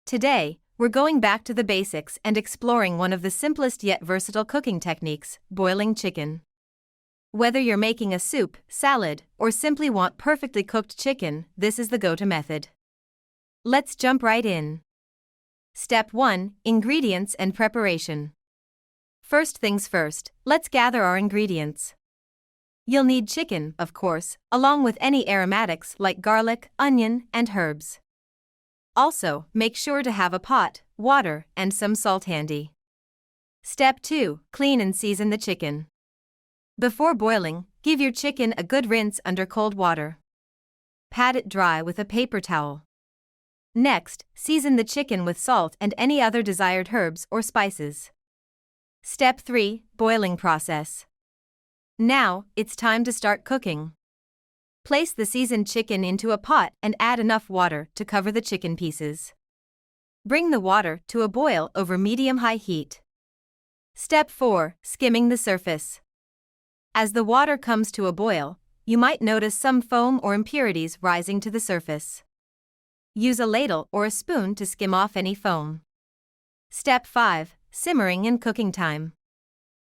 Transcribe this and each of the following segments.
Today, we're going back to the basics and exploring one of the simplest yet versatile cooking techniques, boiling chicken. Whether you're making a soup, salad, or simply want perfectly cooked chicken, this is the go-to method. Let's jump right in. Step 1. Ingredients and preparation. First things first, let's gather our ingredients. You'll need chicken, of course, along with any aromatics like garlic, onion, and herbs. Also, make sure to have a pot, water, and some salt handy. Step 2. Clean and season the chicken. Before boiling, give your chicken a good rinse under cold water. Pat it dry with a paper towel. Next, season the chicken with salt and any other desired herbs or spices. Step 3. Boiling process. Now, it's time to start cooking. Place the seasoned chicken into a pot and add enough water to cover the chicken pieces. Bring the water to a boil over medium-high heat. Step 4. Skimming the surface. As the water comes to a boil, you might notice some foam or impurities rising to the surface. Use a ladle or a spoon to skim off any foam. Step 5. Simmering and cooking time.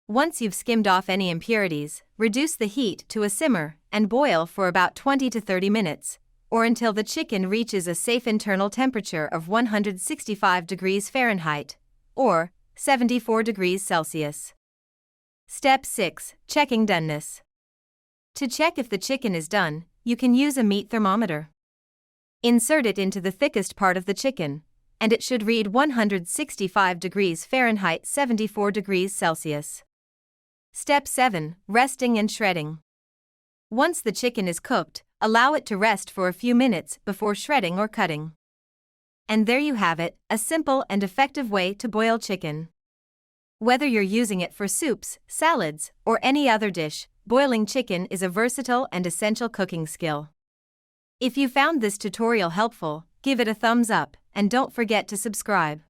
Once you've skimmed off any impurities, reduce the heat to a simmer and boil for about 20 to 30 minutes, or until the chicken reaches a safe internal temperature of 165 degrees Fahrenheit, or 74 degrees Celsius. Step 6. Checking doneness. To check if the chicken is done, you can use a meat thermometer. Insert it into the thickest part of the chicken, and it should read 165 degrees Fahrenheit, 74 degrees Celsius. Step 7. Resting and shredding. Once the chicken is cooked, allow it to rest for a few minutes before shredding or cutting. And there you have it, a simple and effective way to boil chicken. Whether you're using it for soups, salads, or any other dish, boiling chicken is a versatile and essential cooking skill. If you found this tutorial helpful, give it a thumbs up, and don't forget to subscribe.